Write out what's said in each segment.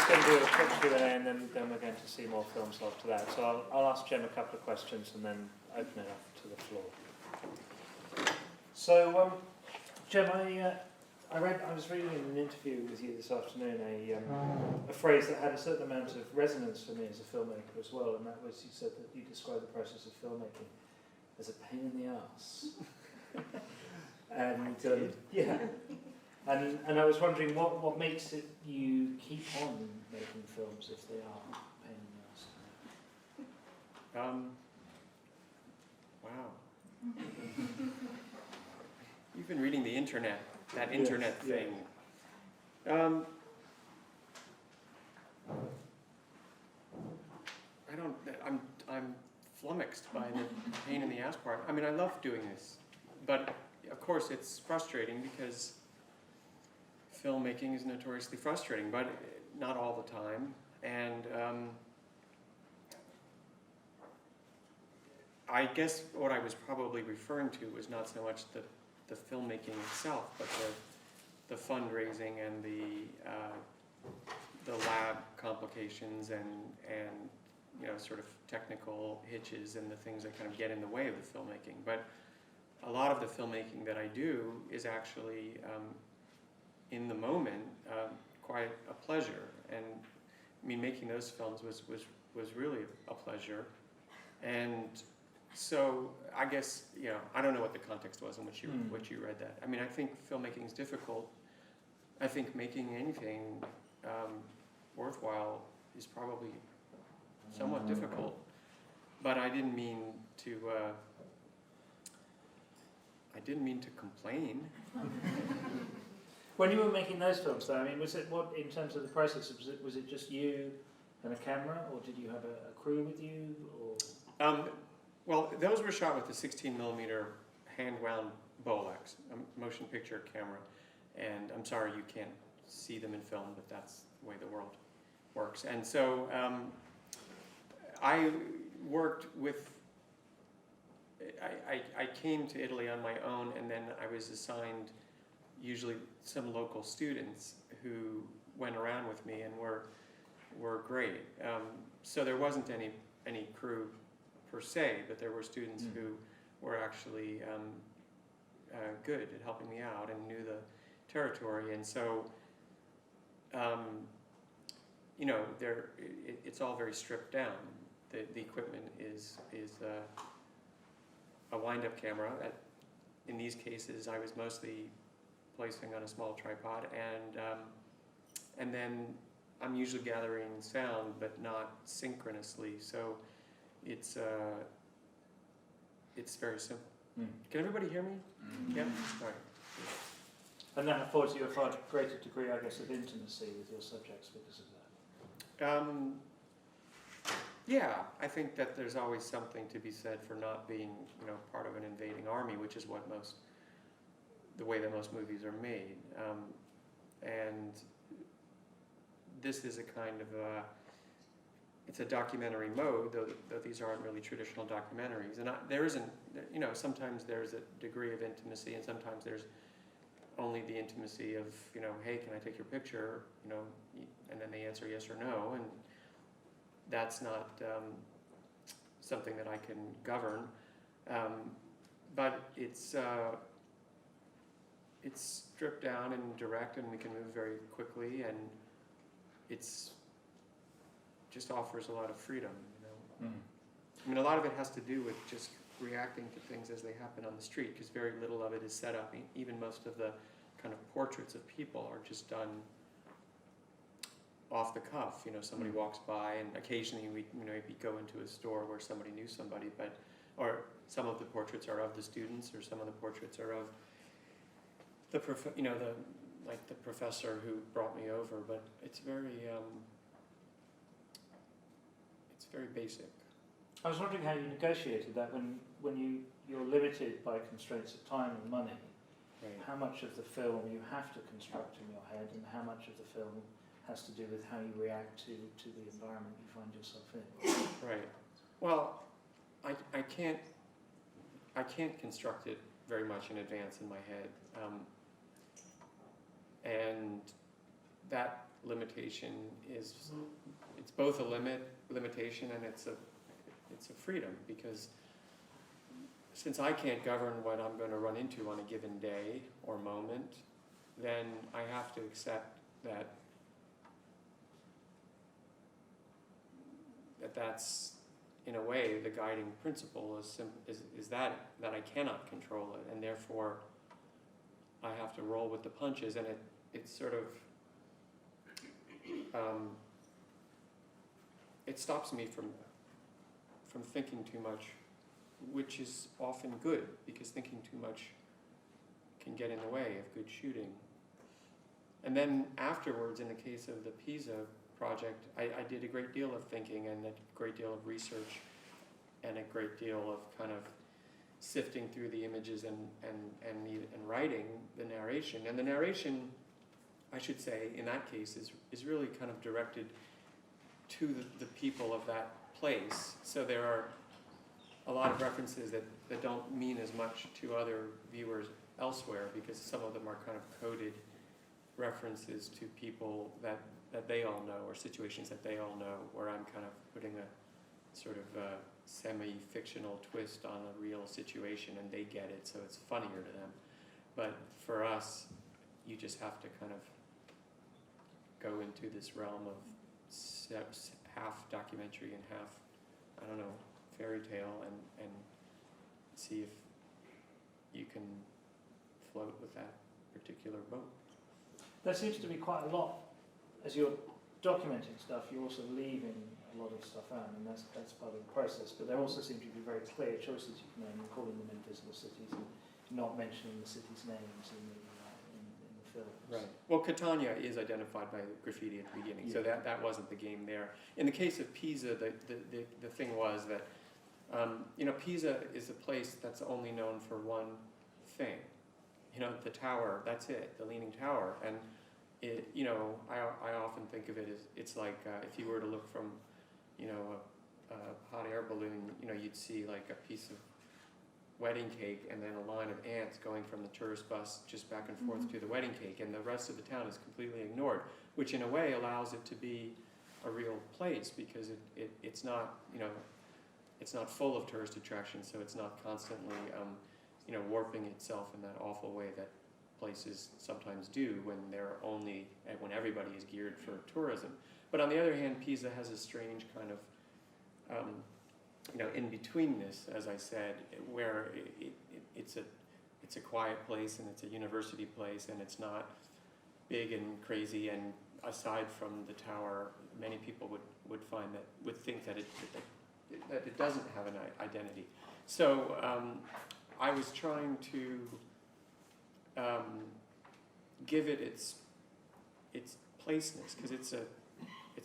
just going to do a quick Q&A and then we're going to see more films after that. So I'll ask Jem a couple of questions and then open it up to the floor. So, Jem, I was reading in an interview with you this afternoon a phrase that had a certain amount of resonance for me as a filmmaker as well, and that was, you said that you described the process of filmmaking as a pain in the arse. And yeah, and I was wondering what makes it you keep on making films if they are a pain in the arse? Wow. You've been reading the internet, that internet thing. Yeah. I'm flummoxed by the pain in the ass part. I mean, I love doing this, but of course it's frustrating because filmmaking is notoriously frustrating, but not all the time. And I guess what I was probably referring to was not so much the filmmaking itself, but the fundraising and the lab complications and you know, sort of technical hitches and the things that kind of get in the way of the filmmaking. But a lot of the filmmaking that I do is actually in the moment quite a pleasure. And I mean, making those films was really a pleasure. And so I guess, you know, I don't know what the context was in which you read that. I mean, I think filmmaking is difficult. I think making anything worthwhile is probably somewhat difficult. But I didn't mean to complain. When you were making those films, though, I mean, was it what in terms of the process? Was it just you and a camera, or did you have a crew with you, or? Well, those were shot with a 16mm hand-wound Bolex, a motion picture camera, and I'm sorry you can't see them in film, but that's the way the world works. And so I worked with. I came to Italy on my own, and then I was assigned usually some local students who went around with me and were great. So there wasn't any crew per se, but there were students who were actually good at helping me out and knew the territory. And so, you know, it's all very stripped down. The equipment is a wind-up camera. In these cases, I was mostly placing on a small tripod, and then I'm usually gathering sound, but not synchronously. So it's very simple. Can everybody hear me? Yeah. All right. And that affords you a far greater degree, I guess, of intimacy with your subjects because of that. Yeah, I think that there's always something to be said for not being, you know, part of an invading army, which is the way that most movies are made. And this is a kind of it's a documentary mode, though these aren't really traditional documentaries. And there isn't, you know, sometimes there's a degree of intimacy, and sometimes there's only the intimacy of, you know, hey, can I take your picture? You know, and then they answer yes or no, and that's not something that I can govern. But it's stripped down and direct, and we can move very quickly, and it's just offers a lot of freedom, you know. I mean, a lot of it has to do with just reacting to things as they happen on the street, because very little of it is set up. Even most of the kind of portraits of people are just done off the cuff. You know, somebody walks by, and occasionally we, you know, maybe go into a store where somebody knew somebody, or some of the portraits are of the students, or some of the portraits are of the the professor who brought me over. But it's very basic. I was wondering how you negotiated that when you're limited by constraints of time and money. Right. How much of the film you have to construct in your head, and how much of the film has to do with how you react to the environment you find yourself in. Right. Well, I can't construct it very much in advance in my head, and that limitation is, it's both a limitation and it's a freedom, because since I can't govern what I'm going to run into on a given day or moment, then I have to accept that's in a way the guiding principle is that I cannot control it, and therefore I have to roll with the punches, and it's sort of it stops me from thinking too much, which is often good, because thinking too much can get in the way of good shooting. And then afterwards, in the case of the Pisa project, I did a great deal of thinking and a great deal of research and a great deal of kind of sifting through the images and writing the narration. And the narration, I should say, in that case is really kind of directed to the people of that place. So there are a lot of references that don't mean as much to other viewers elsewhere, because some of them are kind of coded references to people that they all know, or situations that they all know, where I'm kind of putting a sort of a semi-fictional twist on a real situation, and they get it, so it's funnier to them. But for us, you just have to kind of go into this realm of half documentary and half, I don't know, fairy tale, and see if you can float with that particular boat. There seems to be quite a lot, as you're documenting stuff, you're also leaving a lot of stuff out, and that's part of the process. But there also seem to be very clear choices you've made in calling them invisible cities and not mentioning the cities' names in the film. Right. Well, Catania is identified by graffiti at the beginning, so that wasn't the game there. In the case of Pisa, the thing was that Pisa is a place that's only known for one thing. The tower, that's it, the Leaning Tower. And I often think of it as, it's like if you were to look from, a hot air balloon, you'd see like a piece of wedding cake and then a line of ants going from the tourist bus just back and forth to the wedding cake, and the rest of the town is completely ignored, which in a way allows it to be a real place, because it's not, it's not full of tourist attractions, so it's not constantly warping itself in that awful way that places sometimes do when everybody is geared for tourism. But on the other hand, Pisa has a strange kind of in-betweenness, as I said, where it's a quiet place and it's a university place, and it's not big and crazy, and aside from the tower, many people would think that it doesn't have an identity. So I was trying to give it its placeness, because it's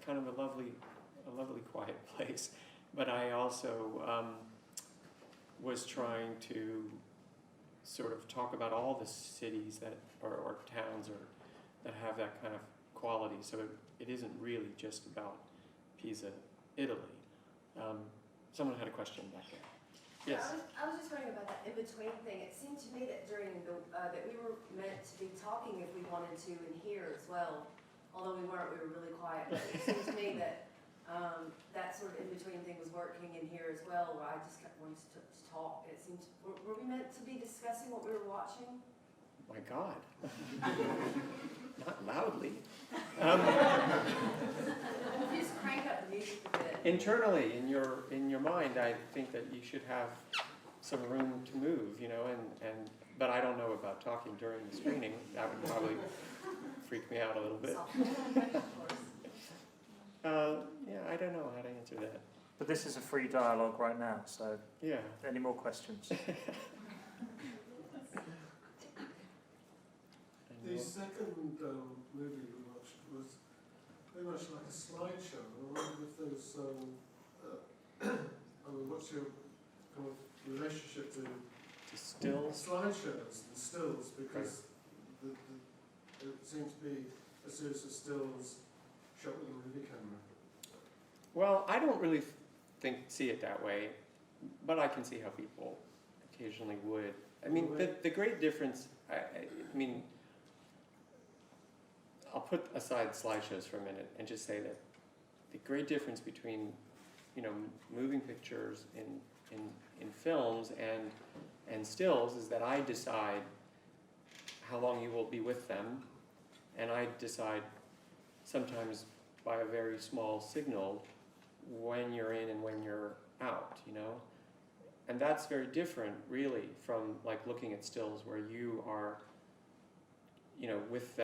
kind of a lovely quiet place. But I also was trying to sort of talk about all the cities that or towns that have that kind of quality. So it isn't really just about Pisa, Italy. Someone had a question back there. Yes. I was just wondering about that in-between thing. It seemed to me that during that we were meant to be talking if we wanted to in here as well. Although we weren't, we were really quiet. But it seemed to me that that sort of in-between thing was working in here as well, where I just kept wanting to talk. It seemed, were we meant to be discussing what we were watching? My God. Not loudly. Just crank up the music a bit. Internally, in your mind, I think that you should have some room to move, but I don't know about talking during the screening. That would probably freak me out a little bit. I don't know how to answer that. But this is a free dialogue right now, so yeah. Any more questions? The second movie we watched was very much like a slideshow. I wondered if there's, what's your kind of relationship to stills? Slideshows and stills, because it seems to be a series of stills shot with a movie camera. Well, I don't really see it that way, but I can see how people occasionally would. I mean, the great difference, I mean, I'll put aside slideshows for a minute and just say that the great difference between, you know, moving pictures in films and stills is that I decide how long you will be with them, and I decide sometimes by a very small signal when you're in and when you're out, you know? And that's very different, really, from like looking at stills where you are, you know, with them